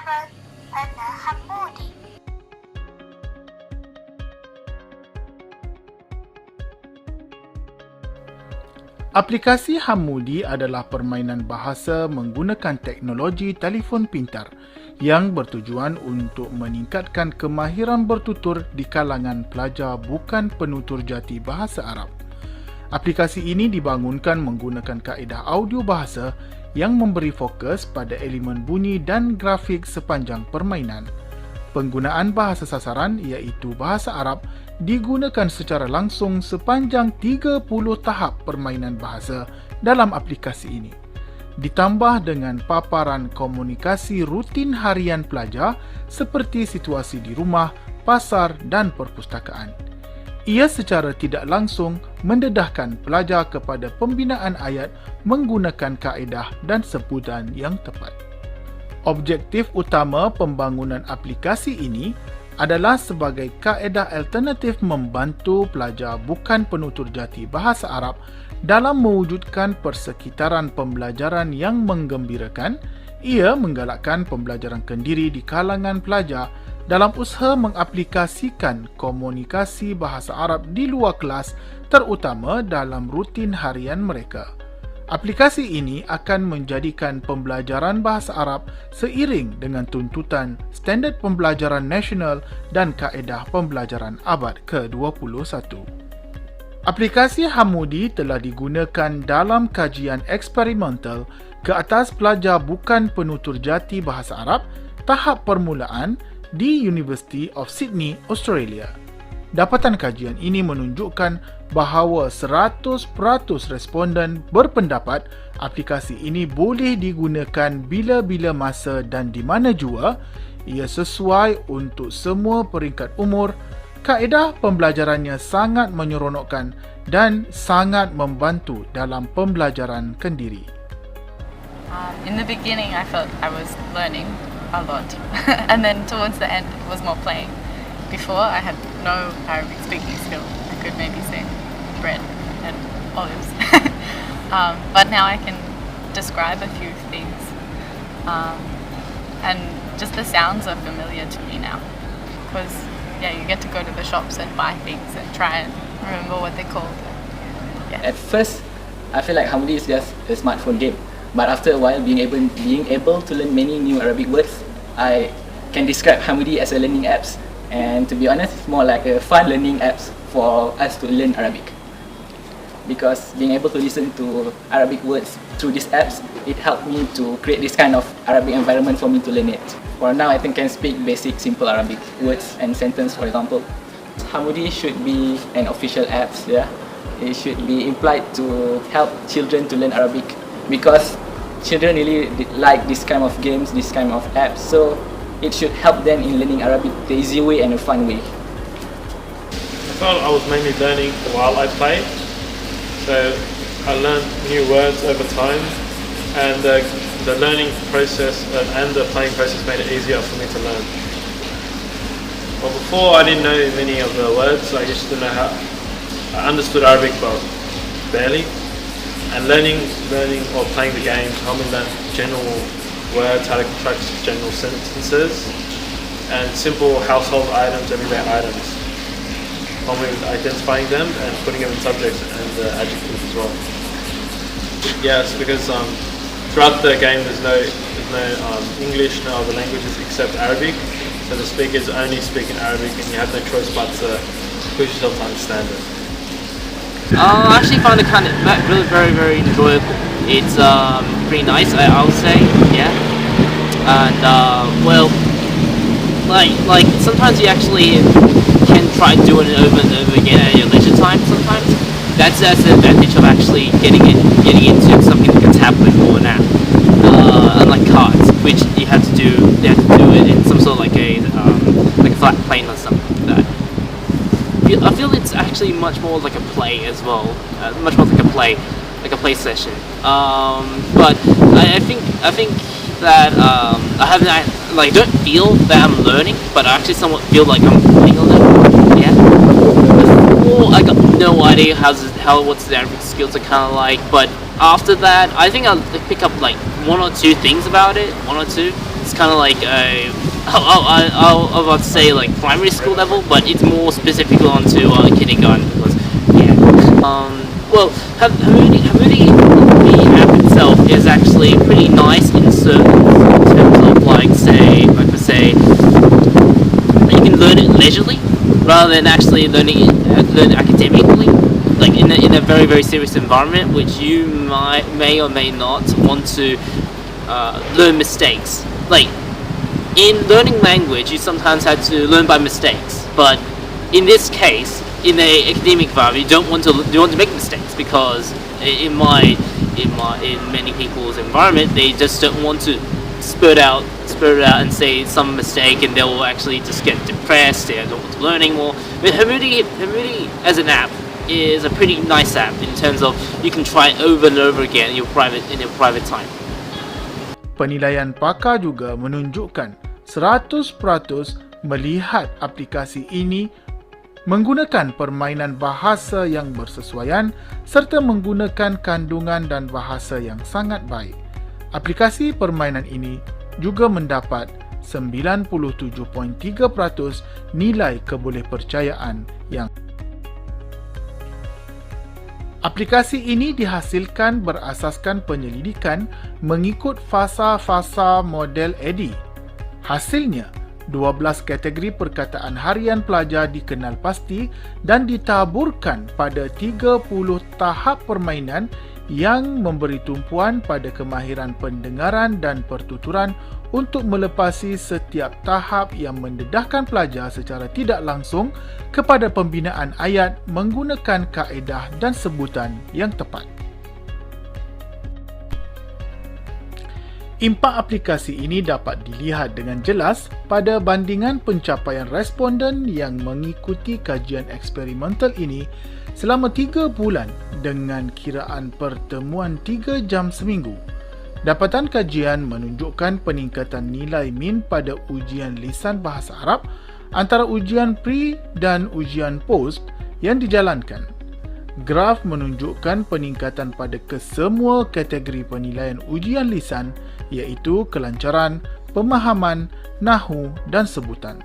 بمجرد أنا حمودي. Aplikasi Hamoody adalah permainan bahasa menggunakan teknologi telefon pintar yang bertujuan untuk meningkatkan kemahiran bertutur di kalangan pelajar bukan penutur jati bahasa Arab. Aplikasi ini dibangunkan menggunakan kaedah audio-bahasa yang memberi fokus pada elemen bunyi dan grafik sepanjang permainan. Penggunaan bahasa sasaran iaitu bahasa Arab digunakan secara langsung sepanjang 30 tahap permainan bahasa dalam aplikasi ini. Ditambah dengan paparan komunikasi rutin harian pelajar seperti situasi di rumah, pasar dan perpustakaan. Ia secara tidak langsung mendedahkan pelajar kepada pembinaan ayat menggunakan kaedah dan sebutan yang tepat. Objektif utama pembangunan aplikasi ini adalah sebagai kaedah alternatif membantu pelajar bukan penutur jati bahasa Arab dalam mewujudkan persekitaran pembelajaran yang menggembirakan. Ia menggalakkan pembelajaran kendiri di kalangan pelajar dalam usaha mengaplikasikan komunikasi bahasa Arab di luar kelas, terutama dalam rutin harian mereka. Aplikasi ini akan menjadikan pembelajaran bahasa Arab seiring dengan tuntutan standard pembelajaran nasional dan kaedah pembelajaran abad ke-21. Aplikasi Hamoody telah digunakan dalam kajian eksperimental ke atas pelajar bukan penutur jati bahasa Arab tahap permulaan di University of Sydney, Australia. Dapatan kajian ini menunjukkan bahawa 100% responden berpendapat aplikasi ini boleh digunakan bila-bila masa dan di mana jua. Ia sesuai untuk semua peringkat umur. Kaedah pembelajarannya sangat menyeronokkan dan sangat membantu dalam pembelajaran kendiri. In the beginning, I felt I was learning a lot, and then towards the end, it was more playing. Before, I had no Arabic speaking skill. I could maybe say bread and olives. But now I can describe a few things. And just the sounds are familiar to me now. Because, you get to go to the shops and buy things and try and remember what they're called. At first, I feel like Hamoody is just a smartphone game. But after a while, being able to learn many new Arabic words, I can describe Hamoody as a learning apps. And to be honest, it's more like a fun learning apps for us to learn Arabic. Because being able to listen to Arabic words through these apps, it helped me to create this kind of Arabic environment for me to learn it. For now, I think I can speak basic, simple Arabic words and sentence, for example. Hamoody should be an official apps, yeah. It should be implied to help children to learn Arabic because children really like this kind of games, this kind of apps. So it should help them in learning Arabic the easy way and a fun way. I felt I was mainly learning while I played, so I learned new words over time, and the learning process and the playing process made it easier for me to learn. But before, I didn't know many of the words. I used to know how. I understood Arabic but barely, and learning or playing the game helped me learn general words, how to construct general sentences, and simple household items, everyday items. Helped me with identifying them and putting them in subjects and adjectives as well. Yes, because throughout the game there's no English, no other languages except Arabic, so the speakers only speak in Arabic and you have no choice but to push yourself to understand it. I actually find it kind of really very, very enjoyable. It's pretty nice, I would say, yeah. And well, like sometimes you actually can try doing it over and over again at your leisure time. Sometimes that's the advantage of actually getting into something like a tablet or an app, unlike cards, which you have to do it in some sort of like a flat plane or something like that. I feel it's actually much more like a play as well, much more like a play session. But I think that I don't feel that I'm learning, but I actually somewhat feel like I'm playing a little. Yeah. Before I got no idea what's the Arabic skills are kind of like, but after that I think I'll pick up like one or two things about it, it's kind of like I was about to say like primary school level, but it's more specific onto kindergarten because well, Hamoody, the app itself is actually pretty nice in terms of like say you can learn it leisurely rather than actually learn academically, like in a very, very serious environment, which you may or may not want to learn mistakes. Like in learning language, you sometimes have to learn by mistakes, but in this case, in the academic environment, you don't want to make mistakes, because in many people's environment, they just don't want to spurt out and say some mistake, and they will actually just get depressed. They don't want to learn anymore. But Hamoody as an app is a pretty nice app in terms of you can try it over and over again in your private time. Penilaian pakar juga menunjukkan 100% melihat aplikasi ini menggunakan permainan bahasa yang bersesuaian serta menggunakan kandungan dan bahasa yang sangat baik. Aplikasi permainan ini juga mendapat 97.3% nilai kebolehpercayaan yang Aplikasi ini dihasilkan berasaskan penyelidikan mengikut fasa-fasa model ADDIE. Hasilnya, 12 kategori perkataan harian pelajar dikenal pasti dan ditaburkan pada 30 tahap permainan yang memberi tumpuan pada kemahiran pendengaran dan pertuturan untuk melepasi setiap tahap yang mendedahkan pelajar secara tidak langsung kepada pembinaan ayat menggunakan kaedah dan sebutan yang tepat. Impak aplikasi ini dapat dilihat dengan jelas pada bandingan pencapaian responden yang mengikuti kajian eksperimental ini selama 3 bulan dengan kiraan pertemuan 3 jam seminggu. Dapatan kajian menunjukkan peningkatan nilai min pada ujian lisan bahasa Arab antara ujian pre dan ujian post yang dijalankan. Graf menunjukkan peningkatan pada kesemua kategori penilaian ujian lisan, iaitu kelancaran, pemahaman, nahwu dan sebutan.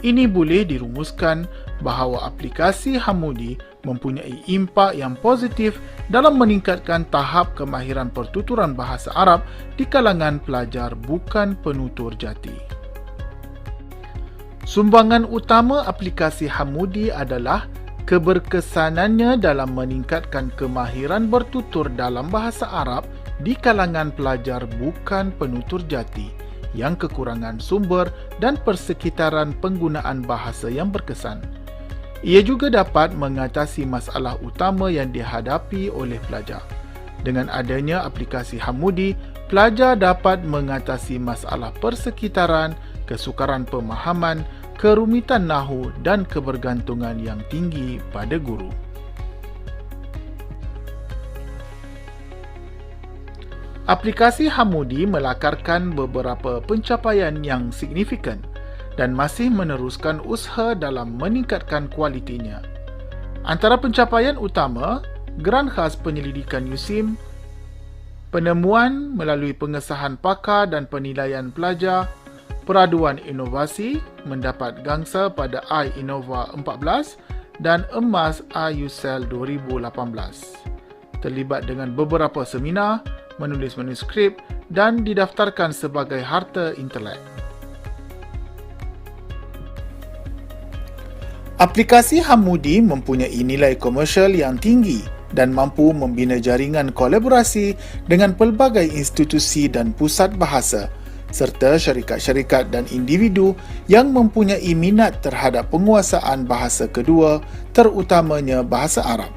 Ini boleh dirumuskan bahawa aplikasi Hamoody mempunyai impak yang positif dalam meningkatkan tahap kemahiran pertuturan bahasa Arab di kalangan pelajar bukan penutur jati. Sumbangan utama aplikasi Hamoody adalah keberkesanannya dalam meningkatkan kemahiran bertutur dalam bahasa Arab di kalangan pelajar bukan penutur jati yang kekurangan sumber dan persekitaran penggunaan bahasa yang berkesan. Ia juga dapat mengatasi masalah utama yang dihadapi oleh pelajar. Dengan adanya aplikasi Hamoody, pelajar dapat mengatasi masalah persekitaran, kesukaran pemahaman, kerumitan nahwu dan kebergantungan yang tinggi pada guru. Aplikasi Hamoody melakarkan beberapa pencapaian yang signifikan dan masih meneruskan usaha dalam meningkatkan kualitinya. Antara pencapaian utama, geran khas penyelidikan USIM, penemuan melalui pengesahan pakar dan penilaian pelajar, peraduan inovasi mendapat gangsa pada iNova 14 dan emas IUCEL 2018. Terlibat dengan beberapa seminar, menulis manuskrip dan didaftarkan sebagai harta intelek. Aplikasi Hamoody mempunyai nilai komersial yang tinggi dan mampu membina jaringan kolaborasi dengan pelbagai institusi dan pusat bahasa serta syarikat-syarikat dan individu yang mempunyai minat terhadap penguasaan bahasa kedua, terutamanya bahasa Arab.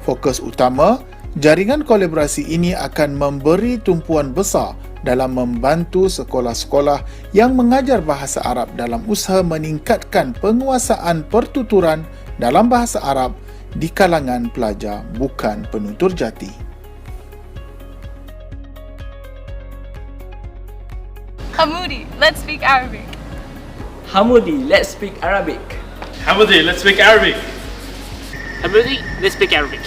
Fokus utama, jaringan kolaborasi ini akan memberi tumpuan besar dalam membantu sekolah-sekolah yang mengajar bahasa Arab dalam usaha meningkatkan penguasaan pertuturan dalam bahasa Arab di kalangan pelajar bukan penutur jati. Hamoody, let's speak Arabic. Hamoody, let's speak Arabic. Hamoody, let's speak Arabic. Hamoody, let's speak Arabic.